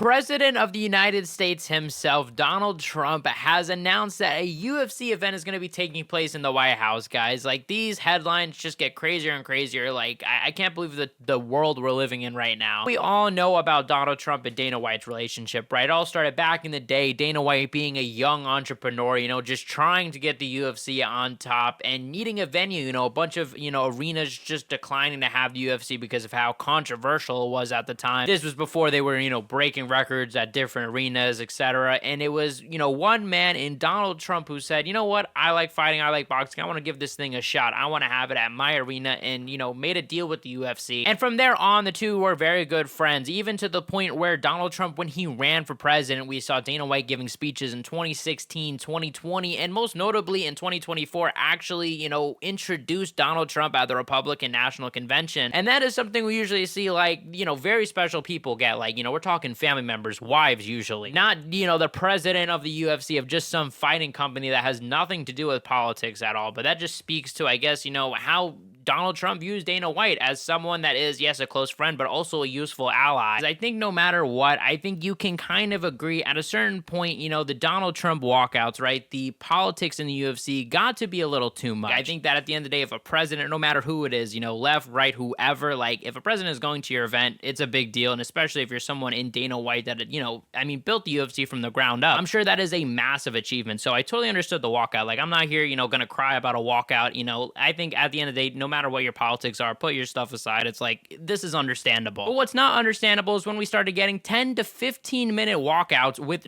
President of the United States himself, Donald Trump, has announced that a UFC event is going to be taking place in the White House, guys. Like, these headlines just get crazier and crazier. Like, I can't believe the world we're living in right now. We all know about Donald Trump and Dana White's relationship, right? It all started back in the day, Dana White being a young entrepreneur, just trying to get the UFC on top and needing a venue, a bunch of, arenas just declining to have the UFC because of how controversial it was at the time. This was before they were, breaking records at different arenas, etc. And it was, one man in Donald Trump who said, you know what, I like fighting, I like boxing, I want to give this thing a shot, I want to have it at my arena, and, made a deal with the UFC. And from there on, the two were very good friends, even to the point where Donald Trump, when he ran for president, we saw Dana White giving speeches in 2016, 2020, and most notably in 2024, actually, introduced Donald Trump at the Republican National Convention. And that is something we usually see, like, very special people get, like, we're talking family members, wives usually, not, the president of the UFC of just some fighting company that has nothing to do with politics at all. But that just speaks to, I guess, how Donald Trump views Dana White as someone that is, yes, a close friend, but also a useful ally. I think no matter what, I think you can kind of agree at a certain point, the Donald Trump walkouts, right? The politics in the UFC got to be a little too much. I think that at the end of the day, if a president, no matter who it is, left, right, whoever, like, if a president is going to your event, it's a big deal. And especially if you're someone in Dana White that, built the UFC from the ground up, I'm sure that is a massive achievement. So I totally understood the walkout. Like, I'm not here, going to cry about a walkout. I think at the end of the day, no matter what your politics are, put your stuff aside. It's like, this is understandable. But what's not understandable is when we started getting 10 to 15 minute walkouts with,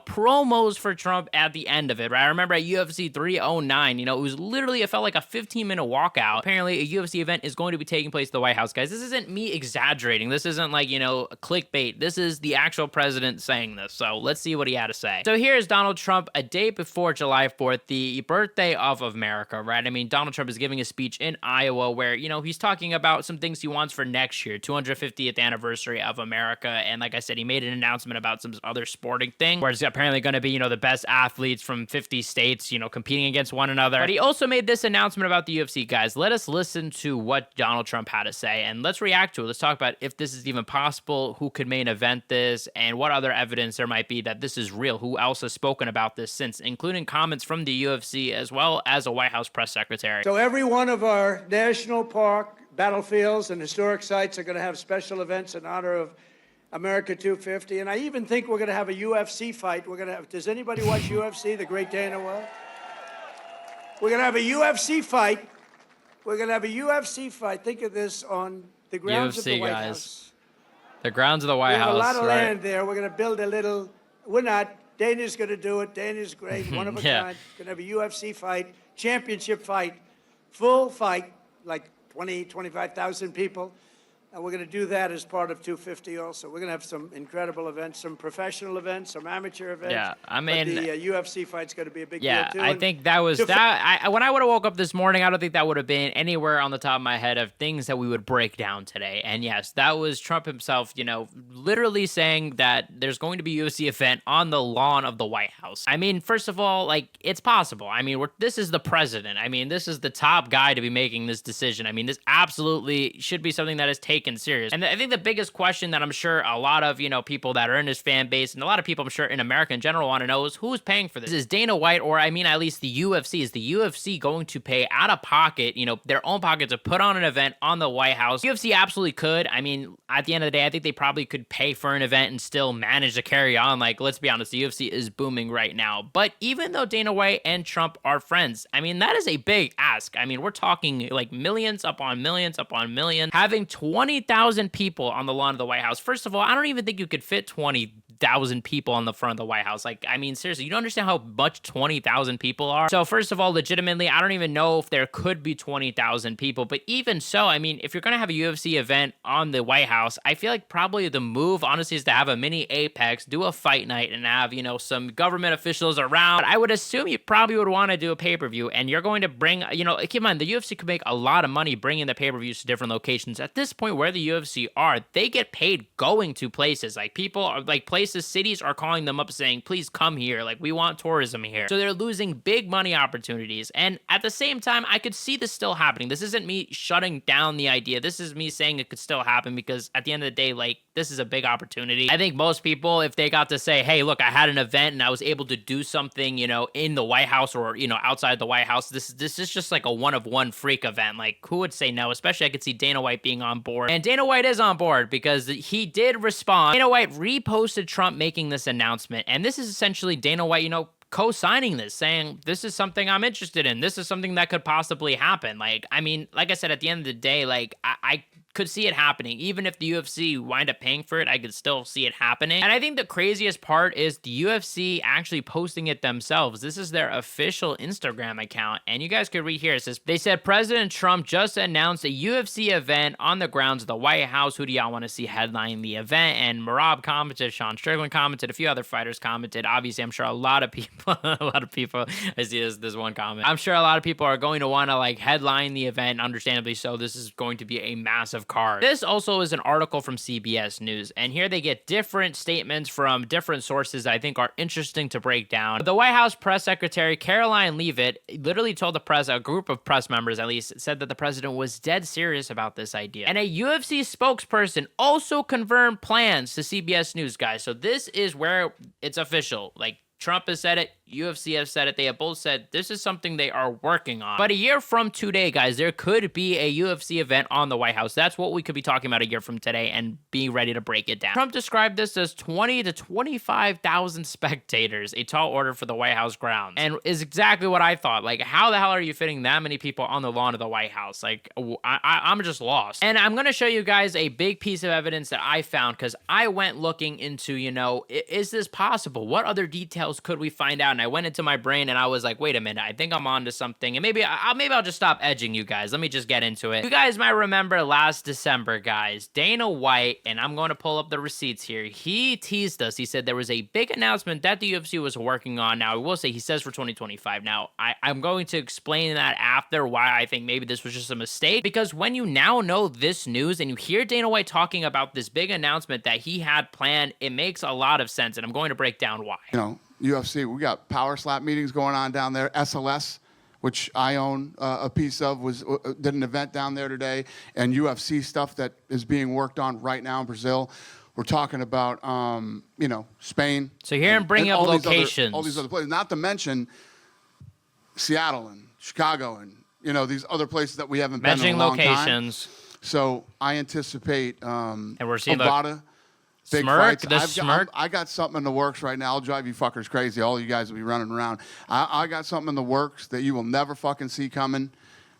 promos for Trump at the end of it, right? I remember at UFC 309, it was literally, it felt like a 15-minute walkout. Apparently, a UFC event is going to be taking place at the White House, guys. This isn't me exaggerating. This isn't like, clickbait. This is the actual president saying this. So let's see what he had to say. So here's Donald Trump a day before July 4th, the birthday of America, right? Donald Trump is giving a speech in Iowa where, he's talking about some things he wants for next year, 250th anniversary of America. And like I said, he made an announcement about some other sporting thing where it's apparently going to be, the best athletes from 50 states, competing against one another. But he also made this announcement about the UFC, guys. Let us listen to what Donald Trump had to say and let's react to it. Let's talk about if this is even possible, who could main event this, and what other evidence there might be that this is real. Who else has spoken about this since, including comments from the UFC as well as a White House press secretary. So every one of our national park, battlefields, and historic sites are going to have special events in honor of America 250. And I even think we're going to have a UFC fight. Does anybody watch UFC, the great Dana White? We're going to have a UFC fight. We're going to have a UFC fight. Think of this on the grounds of the White House. The grounds of the White House. We have a lot of land there. We're going to build a little, we're not, Dana's going to do it. Dana's great, one of a kind. Going to have a UFC fight, championship fight, full fight, like 20, 25,000 people. And we're going to do that as part of 250 also. We're going to have some incredible events, some professional events, some amateur events. Yeah, but the UFC fight's going to be a big deal, too. I think that was that. When I would have woke up this morning, I don't think that would have been anywhere on the top of my head of things that we would break down today. And yes, that was Trump himself, literally saying that there's going to be a UFC event on the lawn of the White House. First of all, like, it's possible. This is the president. This is the top guy to be making this decision. This absolutely should be something that is taken serious. And I think the biggest question that I'm sure a lot of, people that are in his fan base and a lot of people I'm sure in America in general want to know is who's paying for this? Is Dana White or at least the UFC? Is the UFC going to pay out of pocket, their own pocket to put on an event on the White House? UFC absolutely could. At the end of the day, I think they probably could pay for an event and still manage to carry on. Like, let's be honest, the UFC is booming right now. But even though Dana White and Trump are friends, that is a big ask. We're talking like millions upon millions upon millions. Having 20,000 people on the lawn of the White House. First of all, I don't even think you could fit 20,000 people on the front of the White House. Like, seriously, you don't understand how much 20,000 people are. So first of all, legitimately, I don't even know if there could be 20,000 people. But even so, if you're going to have a UFC event on the White House, I feel like probably the move, honestly, is to have a mini Apex, do a fight night, and have, some government officials around. I would assume you probably would want to do a pay-per-view, and you're going to bring, keep in mind, the UFC could make a lot of money bringing the pay-per-views to different locations. At this point, where the UFC are, they get paid going to places. Like, people are, like, places places, cities are calling them up saying, please come here. Like, we want tourism here. So they're losing big money opportunities. And at the same time, I could see this still happening. This isn't me shutting down the idea. This is me saying it could still happen because at the end of the day, like, this is a big opportunity. I think most people, if they got to say, hey, look, I had an event and I was able to do something, you know, in the White House or, you know, outside the White House, this is just like a one-of-one freak event. Like, who would say no? Especially I could see Dana White being on board. And Dana White is on board because he did respond. Dana White reposted Trump making this announcement. And this is essentially Dana White, you know, co-signing this, saying this is something I'm interested in. This is something that could possibly happen. Like, I mean, like I said, at the end of the day, like, I could see it happening. Even if the UFC wind up paying for it, I could still see it happening. And I think the craziest part is the UFC actually posting it themselves. This is their official Instagram account. And you guys could read here. It says, they said President Trump just announced a UFC event on the grounds of the White House. Who do y'all want to see headlining the event? And Marab commented, Sean Strickland commented, a few other fighters commented. Obviously, I'm sure a lot of people, I see this one comment. I'm sure a lot of people are going to want to like headline the event, understandably so. This is going to be a massive card. This also is an article from CBS News, and here they get different statements from different sources I think are interesting to break down. The White House press secretary Caroline Leavitt literally told the press, a group of press members at least, said that the president was dead serious about this idea. And a UFC spokesperson also confirmed plans to CBS News, guys. So this is where it's official. Like, Trump has said it, UFC has said it, they have both said this is something they are working on. But a year from today, guys, there could be a UFC event on the White House. That's what we could be talking about a year from today and be ready to break it down. Trump described this as 20 to 25,000 spectators, a tall order for the White House grounds. And is exactly what I thought. Like, how the hell are you fitting that many people on the lawn of the White House? Like, I'm just lost. And I'm going to show you guys a big piece of evidence that I found because I went looking into, you know, is this possible? What other details could we find out? And I went into my brain and I was like, wait a minute, I think I'm onto something. And maybe I'll just stop edging you guys. Let me just get into it. You guys might remember last December, guys, Dana White, and I'm going to pull up the receipts here. He teased us. He said there was a big announcement that the UFC was working on. Now, I will say he says for 2025. Now, I'm going to explain that after why I think maybe this was just a mistake. Because when you now know this news and you hear Dana White talking about this big announcement that he had planned, it makes a lot of sense. And I'm going to break down why. You know, UFC, we got power slap meetings going on down there. SLS, which I own a piece of, did an event down there today, and UFC stuff that is being worked on right now in Brazil. We're talking about, you know, Spain. So here and bring up locations. All these other places, not to mention Seattle and Chicago and, you know, these other places that we haven't been in a long locations. Time. So I anticipate and we're seeing big Smirk, fights. I got something in the works right now. I'll drive you fuckers crazy. All you guys will be running around. I got something in the works that you will never fucking see coming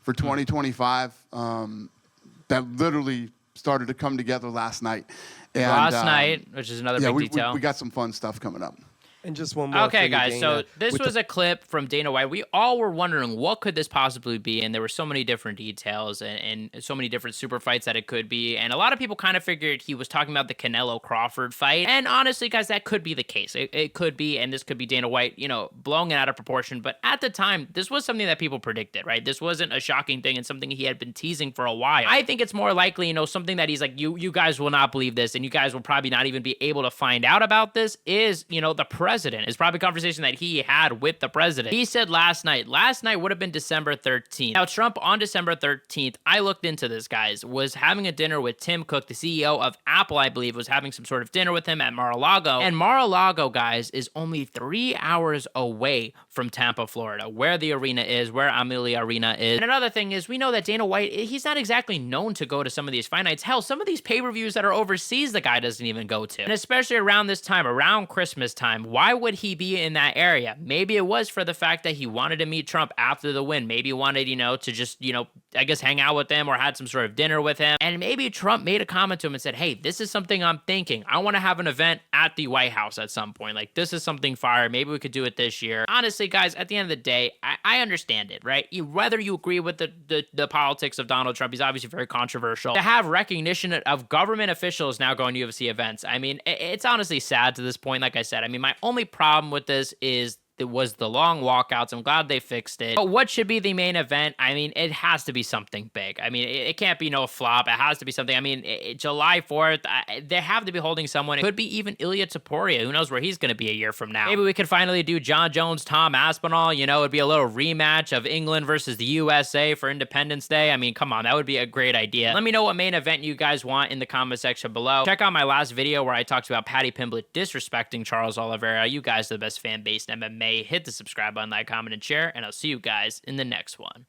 for 2025 that literally started to come together last night. And, last night, which is another big detail. We got some fun stuff coming up. And just one more. Okay, guys. Dana. So this was a clip from Dana White. We all were wondering what could this possibly be, and there were so many different details and so many different super fights that it could be. And a lot of people kind of figured he was talking about the Canelo Crawford fight. And honestly, guys, that could be the case. It could be, and this could be Dana White, you know, blowing it out of proportion. But at the time, this was something that people predicted, right? This wasn't a shocking thing and something he had been teasing for a while. I think it's more likely, you know, something that he's like, you guys will not believe this, and you guys will probably not even be able to find out about this. Is, you know, the president is probably conversation that he had with the president. He said last night would have been December 13th. Now, Trump on December 13th, I looked into this, guys, was having a dinner with Tim Cook, the CEO of Apple, I believe, was having some sort of dinner with him at Mar-a-Lago. And Mar-a-Lago, guys, is only 3 hours away from Tampa, Florida, where the arena is, where Amelia Arena is. And another thing is, we know that Dana White, he's not exactly known to go to some of these fight nights. Hell, some of these pay-per-views that are overseas, the guy doesn't even go to. And especially around this time, around Christmas time, why would he be in that area? Maybe it was for the fact that he wanted to meet Trump after the win. Maybe he wanted, you know, to just, you know, I guess hang out with him or had some sort of dinner with him. And maybe Trump made a comment to him and said, hey, this is something I'm thinking. I want to have an event at the White House at some point. Like, this is something fire. Maybe we could do it this year. Honestly, guys, at the end of the day, I understand it, right? Whether you agree with the politics of Donald Trump, he's obviously very controversial. To have recognition of government officials now going to UFC events, I mean, it's honestly sad to this point. Like I said, I mean, my only problem with this is was the long walkouts. I'm glad they fixed it. But what should be the main event? I mean, it has to be something big. I mean, it can't be no flop. It has to be something. I mean, July 4th, they have to be holding someone. It could be even Ilya Taporia. Who knows where he's going to be a year from now? Maybe we could finally do John Jones, Tom Aspinall. You know, it'd be a little rematch of England versus the USA for Independence Day. I mean, come on, that would be a great idea. Let me know what main event you guys want in the comment section below. Check out my last video where I talked about Paddy Pimblett disrespecting Charles Oliveira. You guys are the best fan base in MMA. Hit the subscribe button, like, comment, and share, and I'll see you guys in the next one.